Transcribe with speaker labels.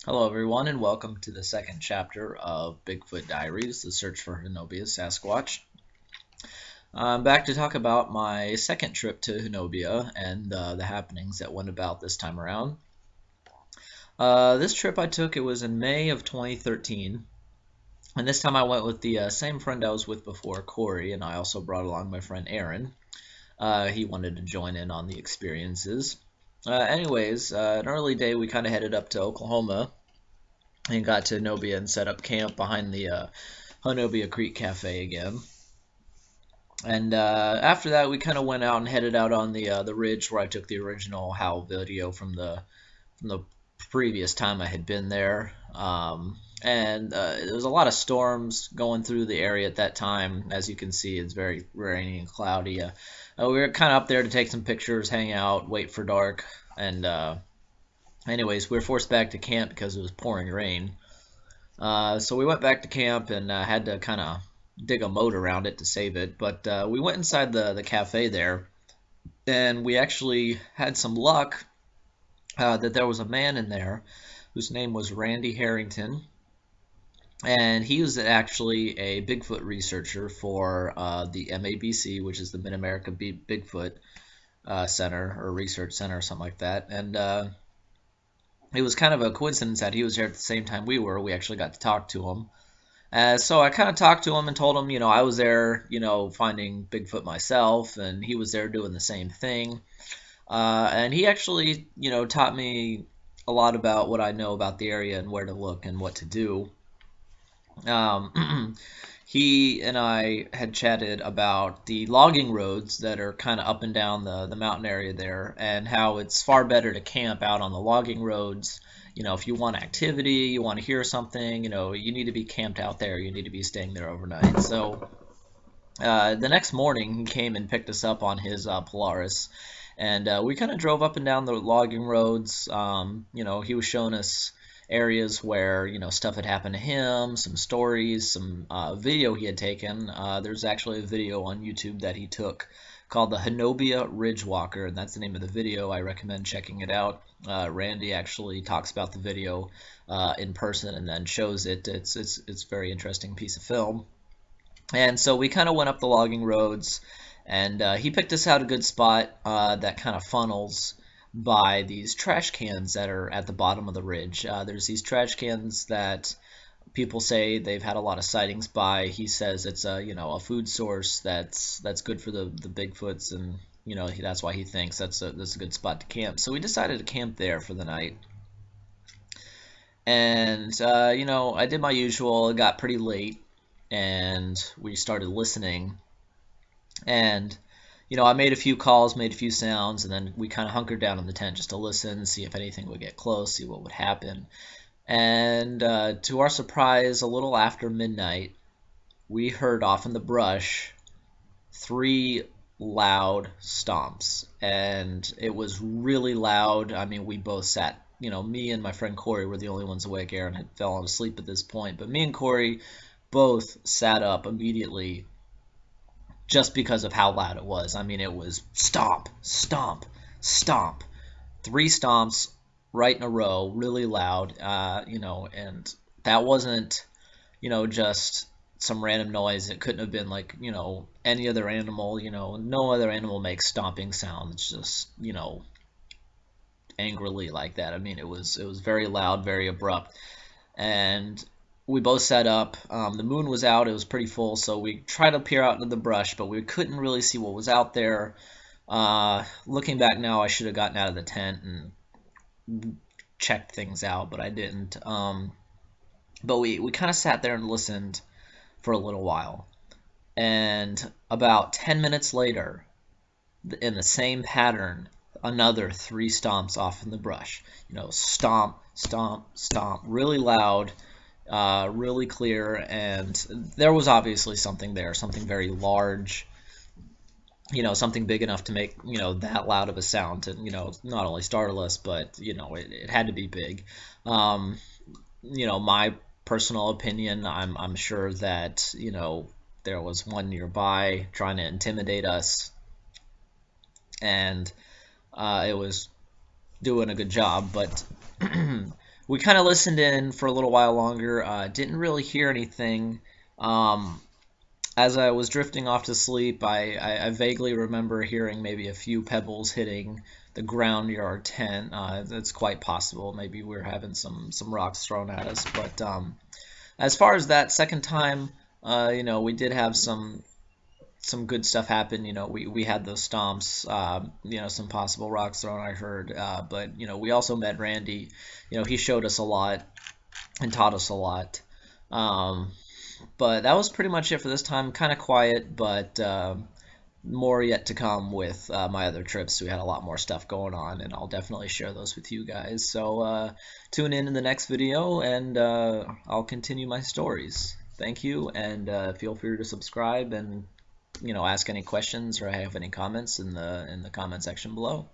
Speaker 1: Hello, everyone, and welcome to the second chapter of Bigfoot Diaries, the search for Honobia Sasquatch. I'm back to talk about my second trip to Honobia and the happenings that went about this time around. This trip I took, it was in May of 2013, and this time I went with the same friend I was with before, Corey, and I also brought along my friend Aaron. He wanted to join in on the experiences. An early day, we kind of headed up to Oklahoma and got to Honobia and set up camp behind the Honobia Creek Cafe again. And after that, we kind of went out and headed out on the ridge where I took the original howl video from the previous time I had been there. And there was a lot of storms going through the area at that time. As you can see, it's very rainy and cloudy. We were kind of up there to take some pictures, hang out, wait for dark, and anyways, we were forced back to camp because it was pouring rain. So we went back to camp and had to kind of dig a moat around it to save it. But we went inside the cafe there, and we actually had some luck that there was a man in there whose name was Randy Harrington. And he was actually a Bigfoot researcher for the MABC, which is the Mid America Bigfoot Center or Research Center or something like that. And it was kind of a coincidence that he was there at the same time we were. We actually got to talk to him. So I kind of talked to him and told him, I was there, finding Bigfoot myself, and he was there doing the same thing. And he actually, taught me a lot about what I know about the area and where to look and what to do. Um, he and I had chatted about the logging roads that are kind of up and down the mountain area there, and how it's far better to camp out on the logging roads. If you want activity, you want to hear something, you need to be camped out there. You need to be staying there overnight. So the next morning, he came and picked us up on his Polaris, and we kind of drove up and down the logging roads. He was showing us areas where stuff had happened to him, some stories, some video he had taken. There's actually a video on YouTube that he took called the Honobia Ridge Walker, and that's the name of the video. I recommend checking it out. Randy actually talks about the video in person and then shows it. It's a very interesting piece of film. And so we kind of went up the logging roads, and he picked us out a good spot that kind of funnels by these trash cans that are at the bottom of the ridge. There's these trash cans that people say they've had a lot of sightings by. He says it's a food source that's good for the Bigfoots, and that's why he thinks that's a good spot to camp. So we decided to camp there for the night. And I did my usual. It got pretty late, and we started listening. And I made a few calls, made a few sounds, and then we kind of hunkered down in the tent just to listen, see if anything would get close, see what would happen. And to our surprise, a little after midnight, we heard off in the brush 3 loud stomps. And it was really loud. I mean, we both sat, me and my friend Corey were the only ones awake. Aaron had fallen asleep at this point. But me and Corey both sat up immediately just because of how loud it was. I mean, it was stomp, stomp, stomp. 3 stomps right in a row, really loud, and that wasn't, just some random noise. It couldn't have been like, any other animal, no other animal makes stomping sounds just, angrily like that. I mean, it was very loud, very abrupt. And we both sat up. The moon was out. It was pretty full, so we tried to peer out into the brush, but we couldn't really see what was out there. Looking back now, I should have gotten out of the tent and checked things out, but I didn't. But we kind of sat there and listened for a little while. And about 10 minutes later, in the same pattern, another 3 stomps off in the brush. Stomp, stomp, stomp, really loud. Really clear, and there was obviously something there, something very large, something big enough to make, that loud of a sound to, not only startle us, but, it had to be big. My personal opinion, I'm sure that, there was one nearby trying to intimidate us, and it was doing a good job, but we kind of listened in for a little while longer. Didn't really hear anything. As I was drifting off to sleep, I vaguely remember hearing maybe a few pebbles hitting the ground near our tent. It's quite possible. Maybe we were having some rocks thrown at us. But as far as that second time, we did have some good stuff happen. We had those stomps, some possible rocks thrown, I heard. But we also met Randy. He showed us a lot and taught us a lot. But that was pretty much it for this time. Kind of quiet, but more yet to come with my other trips. We had a lot more stuff going on, and I'll definitely share those with you guys. So tune in the next video, and I'll continue my stories. Thank you, and feel free to subscribe and ask any questions or have any comments in the comment section below.